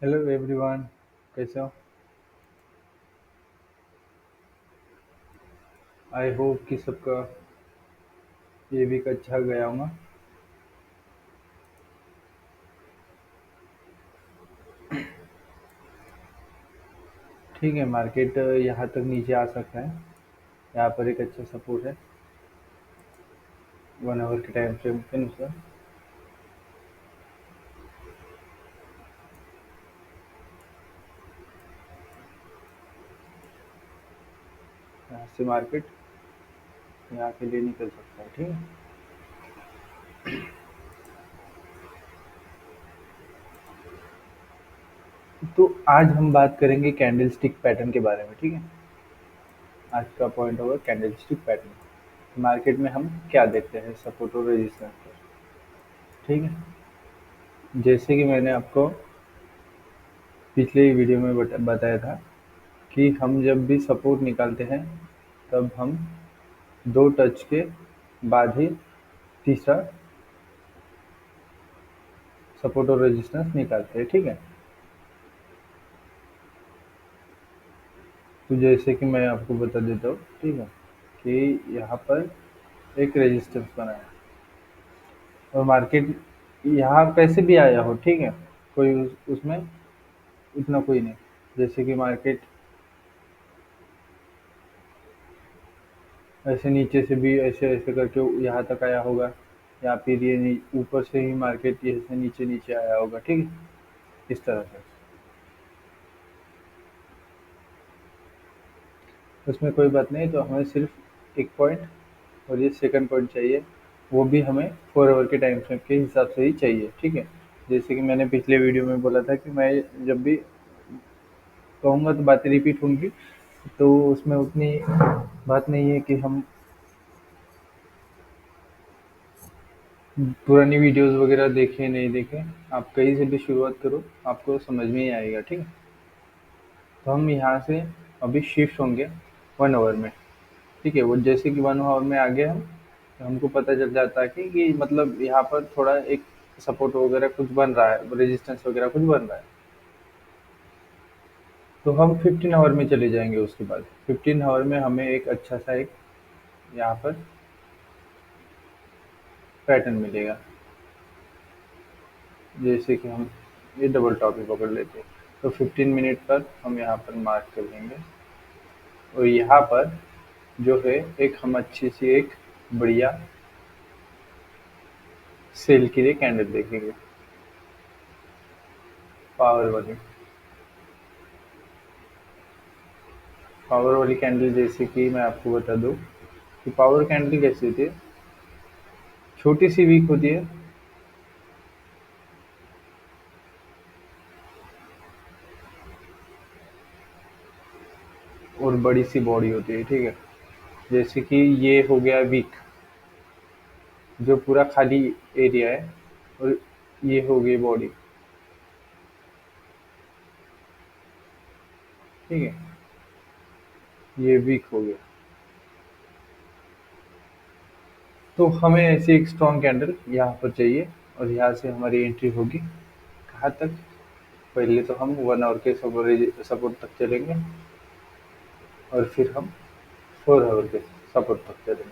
Hello everyone. कैसे हो? I hope कि सबका ये वीक अच्छा गया होगा। ठीक है, मार्केट यहाँ तक नीचे आ सकता है। यहाँ पर एक अच्छा सपोर्ट है 1 आवर के टाइम फ्रेम के अनुसार। यहाँ से मार्केट यहाँ के लिए निकल सकता है। ठीक है, तो आज हम बात करेंगे कैंडल स्टिक पैटर्न के बारे में। ठीक है, आज का पॉइंट होगा कैंडल स्टिक पैटर्न। मार्केट में हम क्या देखते हैं सपोर्ट और रेजिस्टेंस पर। ठीक है, जैसे कि मैंने आपको पिछले ही वीडियो में बताया था कि हम जब भी सपोर्ट निकालते हैं तब हम 2 टच के बाद ही तीसरा सपोर्ट और रेजिस्टेंस निकालते हैं। ठीक है, तो जैसे कि मैं आपको बता देता हूँ। ठीक है, कि यहाँ पर एक रेजिस्टेंस बना है और मार्केट यहाँ कैसे भी आया हो। ठीक है, कोई उसमें इतना कोई नहीं। जैसे कि मार्केट ऐसे नीचे से भी ऐसे ऐसे करके यहाँ तक आया होगा, या फिर ये ऊपर से ही मार्केट ये से नीचे नीचे आया होगा। ठीक है, इस तरह से उसमें कोई बात नहीं। तो हमें सिर्फ एक पॉइंट और ये सेकंड पॉइंट चाहिए, वो भी हमें 4 आवर के टाइम फ्रेम के हिसाब से ही चाहिए। ठीक है, जैसे कि मैंने पिछले वीडियो में बोला था कि मैं जब भी कहूँगा तो बातें रिपीट होंगी, तो उसमें उतनी बात नहीं है कि हम पुरानी वीडियोस वगैरह देखें नहीं देखें। आप कहीं से भी शुरुआत करो, आपको समझ में ही आएगा। ठीक है, तो हम यहाँ से अभी शिफ्ट होंगे 1 आवर में। ठीक है, वो जैसे कि 1 आवर में आ गए हम, तो हमको पता चल जाता है कि मतलब यहाँ पर थोड़ा एक सपोर्ट वगैरह कुछ बन रहा है, रेजिस्टेंस वगैरह कुछ बन रहा है। तो हम 15 आवर में चले जाएंगे। उसके बाद 15 आवर में हमें एक अच्छा सा एक यहाँ पर पैटर्न मिलेगा। जैसे कि हम ये डबल टॉप ही पकड़ लेते हैं, तो 15 मिनट पर हम यहाँ पर मार्क कर लेंगे। और यहाँ पर जो है एक हम अच्छी सी एक बढ़िया सेल के लिए कैंडल देखेंगे, पावर वाली। पावर वाली कैंडल जैसे कि मैं आपको बता दूं कि पावर कैंडल कैसी होती है, छोटी सी वीक होती है और बड़ी सी बॉडी होती है। ठीक है, जैसे कि ये हो गया वीक, जो पूरा खाली एरिया है, और ये हो गई बॉडी। ठीक है, ये वीक हो गया। तो हमें ऐसी एक स्ट्रॉन्ग कैंडल यहाँ पर चाहिए, और यहाँ से हमारी एंट्री होगी कहाँ तक। पहले तो हम 1 आवर के सपोर्ट सपोर्ट तक चलेंगे, और फिर हम 4 आवर के सपोर्ट तक चलेंगे,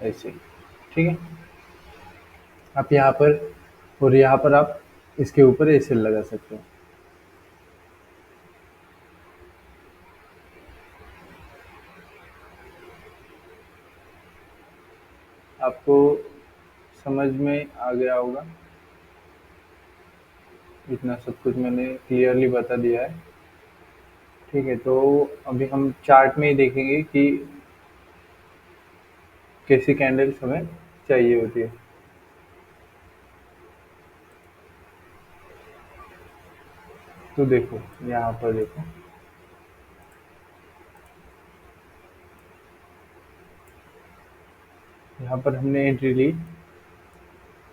ऐसे ही। ठीक है, आप यहाँ पर और यहाँ पर आप इसके ऊपर एसेल लगा सकते हो। आपको समझ में आ गया होगा, इतना सब कुछ मैंने क्लियरली बता दिया है। ठीक है, तो अभी हम चार्ट में ही देखेंगे कि कैसी कैंडल्स हमें चाहिए होती है। तो देखो, यहाँ पर देखो, यहाँ पर हमने एंट्री ली।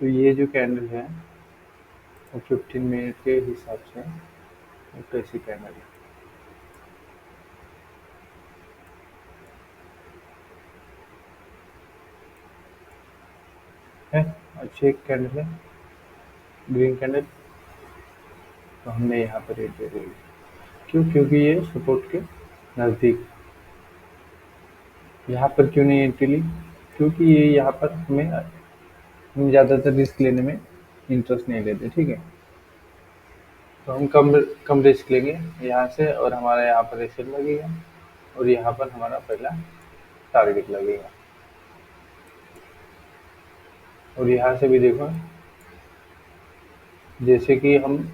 तो ये जो कैंडल है वो 15 मिनट के हिसाब से वो कैसी कैंडल है। अच्छी एक कैंडल है, ग्रीन कैंडल। तो हमने यहाँ पर एंट्री ले ली। क्यों? क्योंकि ये सपोर्ट के नज़दीक। यहाँ पर क्यों नहीं एंट्री ली? क्योंकि ये यहाँ पर हम ज़्यादातर रिस्क लेने में इंटरेस्ट नहीं लेते, ठीक है। तो हम कम कम रिस्क लेंगे यहाँ से, और हमारा यहाँ पर एसेट लगेगा, और यहाँ पर हमारा पहला टारगेट लगेगा। और यहाँ से भी देखो, जैसे कि हम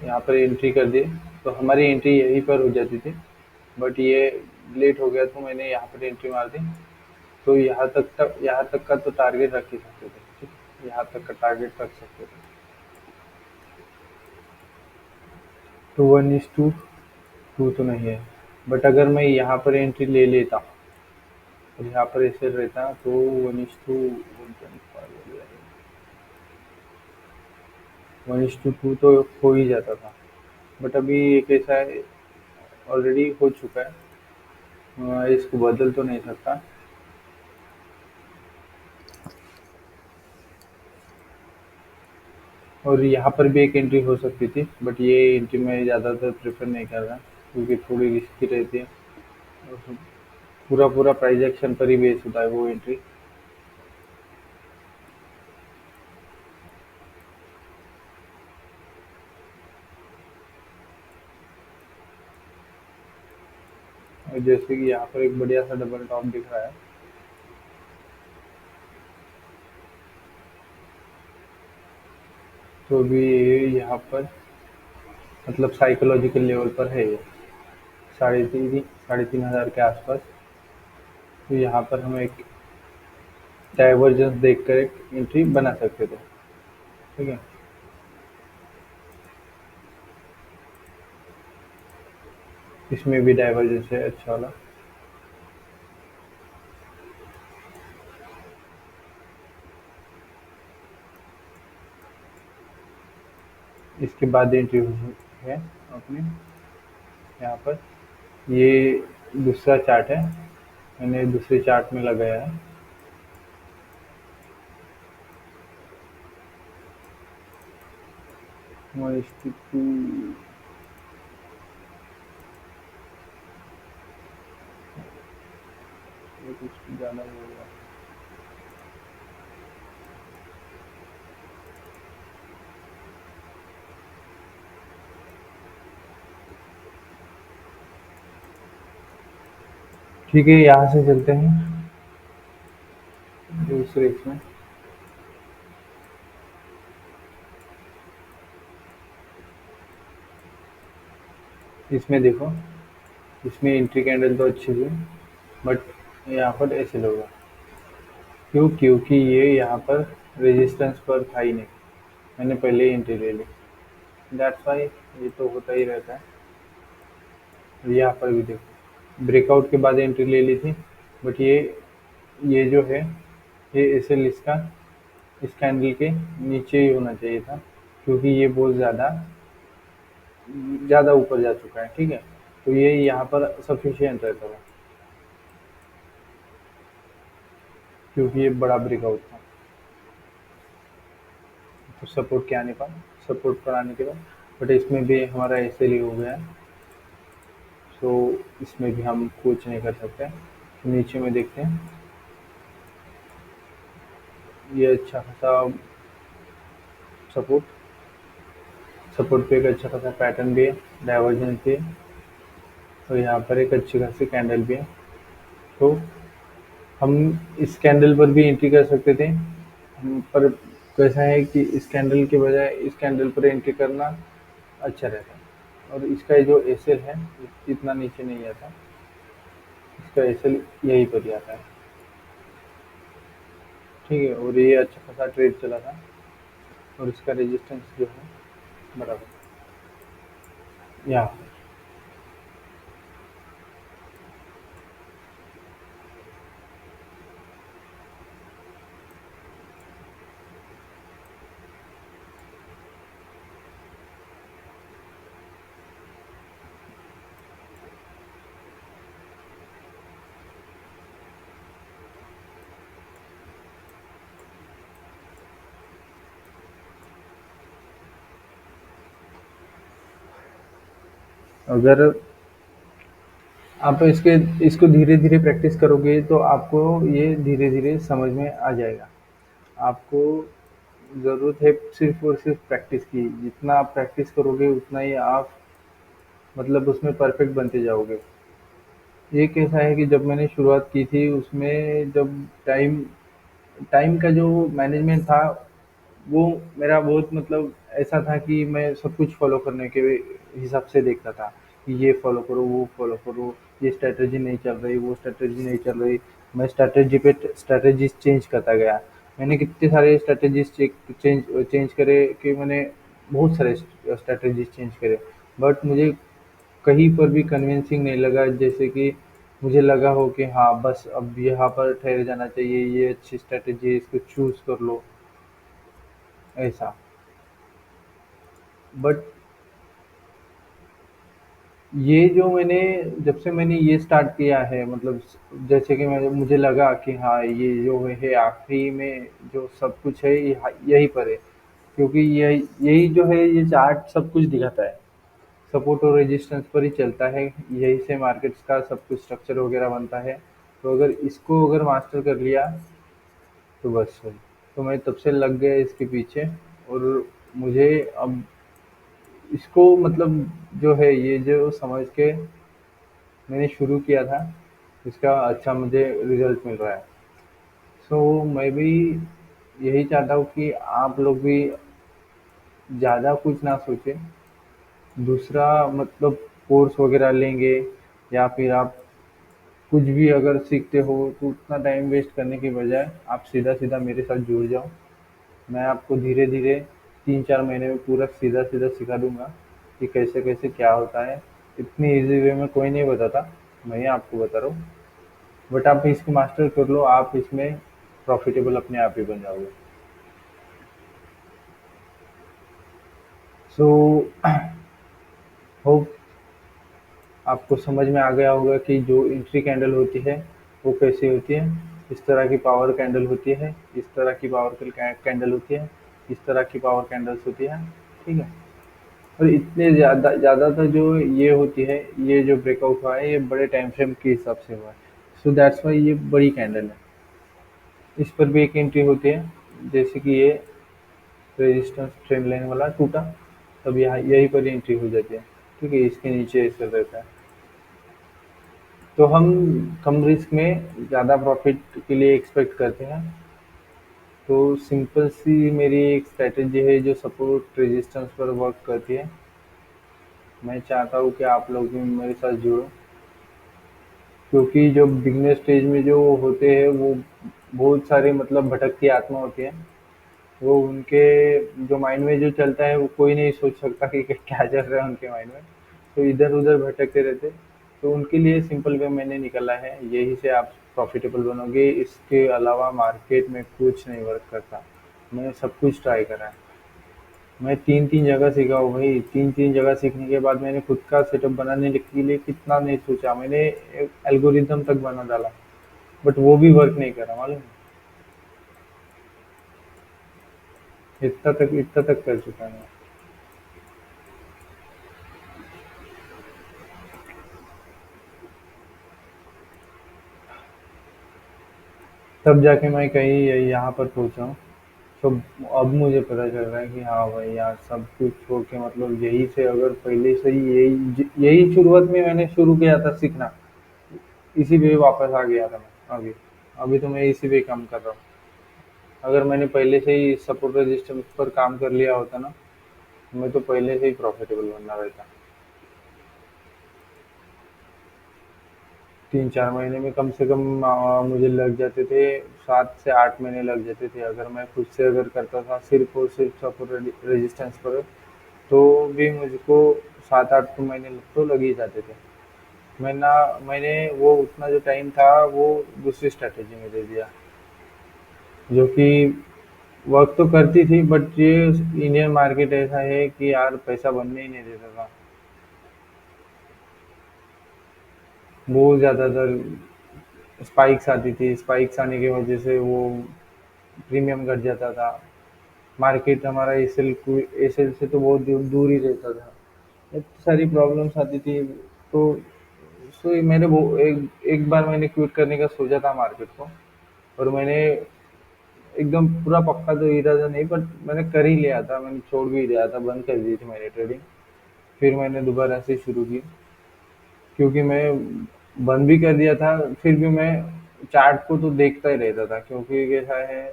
यहाँ पर एंट्री कर दिए, तो हमारी एंट्री यहीं पर हो जाती थी, बट ये लेट हो गया, तो मैंने यहाँ पर एंट्री मार दी। तो यहाँ तक का तो टारगेट रख ही सकते थे, ठीक है? यहाँ तक का टारगेट रख सकते थे। तो 1:2 तो नहीं है, बट अगर मैं यहाँ पर एंट्री ले लेता और यहाँ पर ऐसे रहता, तो 1:2 तो हो ही जाता था। बट अभी एक ऐसा है, ऑलरेडी हो चुका है, इसको बदल तो नहीं सकता। और यहाँ पर भी एक एंट्री हो सकती थी, बट ये एंट्री मैं ज़्यादातर प्रेफर नहीं कर रहा, क्योंकि थोड़ी रिस्की रहती है, और पूरा पूरा प्राइस एक्शन पर ही बेस होता है वो एंट्री। और जैसे कि यहाँ पर एक बढ़िया सा डबल टॉप दिख रहा है, तो भी यहाँ पर मतलब साइकोलॉजिकल लेवल पर है ये, 3,500 के आसपास। तो यहाँ पर हम एक डाइवर्जेंस देखकर एक एंट्री बना सकते थे, ठीक है। इसमें भी डाइवर्जेंस है अच्छा वाला। इसके बाद एंट्री हुई है अपनी यहाँ पर। ये दूसरा चार्ट है, मैंने दूसरे चार्ट में लगाया है। टू कुछ ज़्यादा हो गया। ठीक है, यहाँ से चलते हैं दूसरे इसमें। इसमें देखो, इसमें एंट्री कैंडल तो अच्छी थी, बट यहाँ पर ऐसे होगा। क्यों? क्योंकि ये यहाँ पर रेजिस्टेंस पर था ही नहीं, मैंने पहले ही एंट्री ले ली। दैट्स वाई ये तो होता ही रहता है। और यहाँ पर भी देखो, ब्रेकआउट के बाद एंट्री ले ली थी, बट ये जो है, ये एसएल इसका इस कैंडल के नीचे ही होना चाहिए था, क्योंकि ये बहुत ज़्यादा ऊपर जा चुका है, ठीक है। तो ये यहाँ पर सफिशियंट रहता था, क्योंकि ये बड़ा ब्रेकआउट था। तो सपोर्ट के आने पर, सपोर्ट पर आने के बाद, बट इसमें भी हमारा ऐसे ही हो गया है। तो इसमें भी हम कुछ नहीं कर सकते। तो नीचे में देखते हैं, ये अच्छा खासा सपोर्ट सपोर्ट पे एक अच्छा खासा पैटर्न भी है, डाइवर्जेंस भी है, और यहाँ पर एक अच्छी खासी कैंडल भी है। तो हम इस कैंडल पर भी एंट्री कर सकते थे, पर कैसा है कि इस कैंडल के बजाय इस कैंडल पर एंट्री करना अच्छा रहता है। और इसका ये जो एसएल है, इतना नीचे नहीं आता, इसका एसएल यहीं पर ही आता है, ठीक है। और ये अच्छा खासा ट्रेड चला था, और इसका रेजिस्टेंस जो है बराबर यहाँ। अगर आप इसको धीरे धीरे प्रैक्टिस करोगे तो आपको ये धीरे धीरे समझ में आ जाएगा। आपको ज़रूरत है सिर्फ और सिर्फ प्रैक्टिस की। जितना आप प्रैक्टिस करोगे उतना ही आप मतलब उसमें परफेक्ट बनते जाओगे। ये कैसा है कि जब मैंने शुरुआत की थी उसमें जब टाइम टाइम का जो मैनेजमेंट था वो मेरा बहुत मतलब ऐसा था कि मैं सब कुछ फॉलो करने के हिसाब से देखता था कि ये फॉलो करो वो फॉलो करो, ये स्ट्रेटजी नहीं चल रही वो स्ट्रेटजी नहीं चल रही। मैं स्ट्रेटजी पे स्ट्रेटजीज चेंज करता गया। मैंने कितने सारे स्ट्रेटजीज चेंज चेंज करे कि मैंने बहुत सारे स्ट्रेटजीज चेंज करे। बट मुझे कहीं पर भी कन्विंसिंग नहीं लगा, जैसे कि मुझे लगा हो कि हाँ बस अब यहाँ पर ठहर जाना चाहिए, ये अच्छी स्ट्रेटजी है इसको चूज कर लो, ऐसा। बट ये जो मैंने जब से मैंने ये स्टार्ट किया है मतलब जैसे कि मैं मुझे लगा कि हाँ ये जो है आखिरी में जो सब कुछ है यही पर है। क्योंकि यही यही जो है ये चार्ट सब कुछ दिखाता है, सपोर्ट और रेजिस्टेंस पर ही चलता है। यही से मार्केट्स का सब कुछ स्ट्रक्चर वगैरह बनता है। तो अगर इसको अगर मास्टर कर लिया तो बस है। तो मैं तब से लग गया इसके पीछे। और मुझे अब इसको मतलब जो है ये जो समझ के मैंने शुरू किया था इसका अच्छा मुझे रिजल्ट मिल रहा है। सो मैं भी यही चाहता हूँ कि आप लोग भी ज़्यादा कुछ ना सोचें। दूसरा मतलब कोर्स वगैरह लेंगे या फिर आप कुछ भी अगर सीखते हो तो उतना टाइम वेस्ट करने के बजाय आप सीधा सीधा मेरे साथ जुड़ जाओ। मैं आपको धीरे धीरे 3-4 महीने में पूरा सीधा सीधा सिखा दूंगा कि कैसे कैसे क्या होता है। इतनी इजी वे में कोई नहीं बताता, मैं ही आपको बता रहा हूँ। बट आप इसको मास्टर कर लो, आप इसमें प्रॉफिटेबल अपने आप ही बन जाओगे। सो होप आपको समझ में आ गया होगा कि जो एंट्री कैंडल होती है वो कैसी होती है। इस तरह की पावर कैंडल होती है, इस तरह की पावर कैंडल होती है, इस तरह की पावर कैंडल्स होती है। ठीक है। और इतने ज़्यादातर जो ये होती है, ये जो ब्रेकआउट हुआ है ये बड़े टाइम फ्रेम के हिसाब से हुआ है। सो दैट्स वाई ये बड़ी कैंडल है। इस पर भी एक एंट्री होती है, जैसे कि ये रेजिस्टेंस ट्रेंड लाइन वाला टूटा, तब यहाँ यहीं पर एंट्री हो जाती है। ठीक है, इसके नीचे ऐसा रहता है। तो हम कम रिस्क में ज़्यादा प्रॉफिट के लिए एक्सपेक्ट करते हैं। तो सिंपल सी मेरी एक स्ट्रैटेजी है जो सपोर्ट रेजिस्टेंस पर वर्क करती है। मैं चाहता हूँ कि आप लोग भी मेरे साथ जुड़ो। क्योंकि जो बिगनर स्टेज में जो होते हैं वो बहुत सारे मतलब भटकती आत्मा होती है। वो उनके जो माइंड में जो चलता है वो कोई नहीं सोच सकता कि क्या चल रहा है उनके माइंड में। तो इधर उधर भटकते रहते। तो उनके लिए सिंपल वे मैंने निकाला है, यही से आप प्रॉफिटेबल बनोगे। इसके अलावा मार्केट में कुछ नहीं वर्क करता। मैंने सब कुछ ट्राई करा है। मैं 3-3 जगह सीखा हूँ भाई। 3-3 जगह सीखने के बाद मैंने खुद का सेटअप बनाने के लिए कितना नहीं सोचा। मैंने एल्गोरिदम तक बना डाला, बट वो भी वर्क नहीं करा मालूम है? इतना तक कर चुका मैं। तब जाके मैं कहीं यहाँ पर पहुँचा हूँ। तो अब मुझे पता चल रहा है कि हाँ भाई यार सब कुछ छोड़ के मतलब यही से अगर पहले से ही यही यही शुरुआत में मैंने शुरू किया था सीखना, इसी पे वापस आ गया था मैं अभी। अभी तो मैं इसी पे काम कर रहा हूँ। अगर मैंने पहले से ही सपोर्ट रजिस्टेंस पर काम कर लिया होता ना, मैं तो पहले से ही प्रॉफिटेबल बनना रहता। 3-4 महीने में कम से कम मुझे लग जाते थे, 7 से 8 महीने लग जाते थे अगर मैं खुद से अगर करता था सिर्फ और सिर्फ सपोर्ट रेजिस्टेंस पर। तो भी मुझको 7-8 महीने तो लग ही जाते थे। मैंने वो उतना जो टाइम था वो दूसरी स्ट्रैटेजी में दे दिया, जो कि वर्क तो करती थी। बट ये इंडियन मार्केट ऐसा है कि यार पैसा बनने ही नहीं देता था। बहुत ज़्यादातर स्पाइक्स आती थी, स्पाइक्स आने की वजह से वो प्रीमियम घट जाता था। मार्केट हमारा एसएल से तो बहुत दूर दूर ही रहता था। इतनी सारी प्रॉब्लम्स आती थी। तो ये मैंने वो एक एक बार मैंने क्विट करने का सोचा था मार्केट को, और मैंने एकदम पूरा पक्का तो इरादा नहीं, बट मैंने कर ही लिया था, मैंने छोड़ भी दिया था, बंद कर दी थी मैंने ट्रेडिंग। फिर मैंने दोबारा से शुरू की, क्योंकि मैं बंद भी कर दिया था, फिर भी मैं चार्ट को तो देखता ही रहता था, क्योंकि कैसा है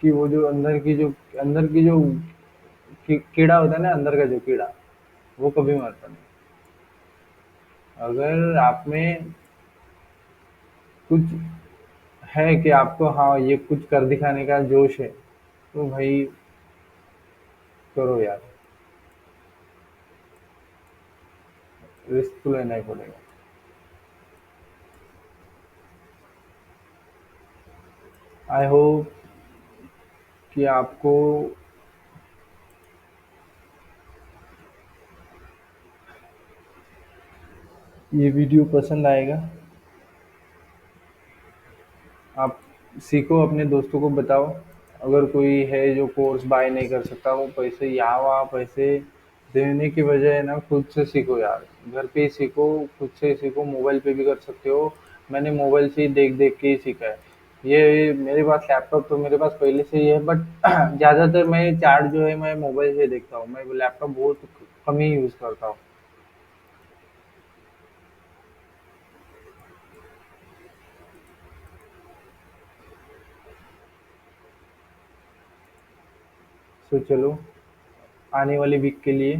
कि वो जो अंदर की जो कीड़ा होता है ना, अंदर का जो कीड़ा, वो कभी मरता नहीं। अगर आप में कुछ है कि आपको, हाँ, ये कुछ कर दिखाने का जोश है, तो भाई करो यार, रिस्क तो लेना ही पड़ेगा। आई होप कि आपको ये वीडियो पसंद आएगा। आप सीखो, अपने दोस्तों को बताओ। अगर कोई है जो कोर्स बाय नहीं कर सकता, वो पैसे यहाँ वहाँ पैसे देने की बजाय ना खुद से सीखो यार। घर पे ही सीखो, खुद से ही सीखो, मोबाइल पे भी कर सकते हो। मैंने मोबाइल से ही देख देख के ही सीखा है। ये मेरे पास लैपटॉप तो मेरे पास पहले से ही है, बट ज़्यादातर मैं चार्ट जो है मैं मोबाइल से देखता हूँ, मैं लैपटॉप बहुत कम ही यूज़ करता हूँ। तो चलो, आने वाली वीक के लिए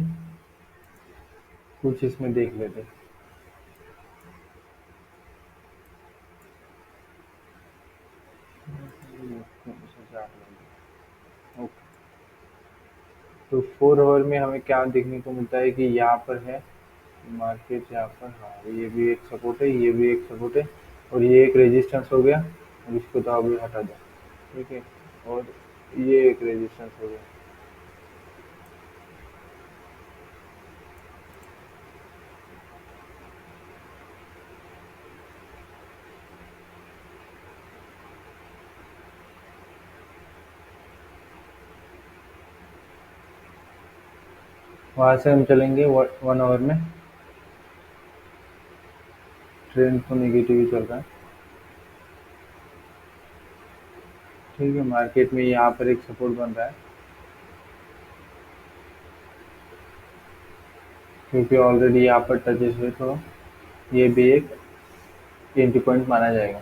कुछ इसमें देख लेते हैं। ओके। तो 4 आवर में हमें क्या देखने को मिलता है कि यहाँ पर है मार्केट, यहाँ पर, हाँ, ये भी एक सपोर्ट है, ये भी एक सपोर्ट है, और ये एक रेजिस्टेंस हो गया, और इसको तो अभी हटा दो। ठीक है। और ये एक रेजिस्टेंस हो गया। वहाँ से हम चलेंगे 1 आवर में। ट्रेंड तो नेगेटिव ही चल रहा है। ठीक है, मार्केट में यहाँ पर एक सपोर्ट बन रहा है, क्योंकि ऑलरेडी यहाँ पर टचेस हुए, तो ये भी एक एंट्री पॉइंट माना जाएगा।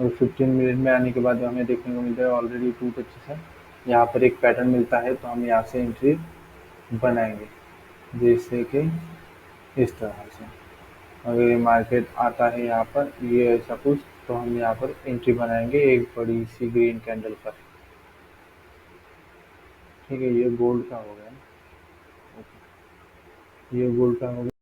और 15 मिनट में आने के बाद हमें देखने को मिलता है ऑलरेडी 2 टचेस है। यहाँ पर एक पैटर्न मिलता है, तो हम यहाँ से एंट्री बनाएंगे, जैसे कि इस तरह से। अगर ये मार्केट आता है यहाँ पर, ये ऐसा कुछ, तो हम यहाँ पर एंट्री बनाएंगे एक बड़ी सी ग्रीन कैंडल पर। ठीक है, ये गोल्ड का हो गया। ओके, ये गोल्ड का हो गया।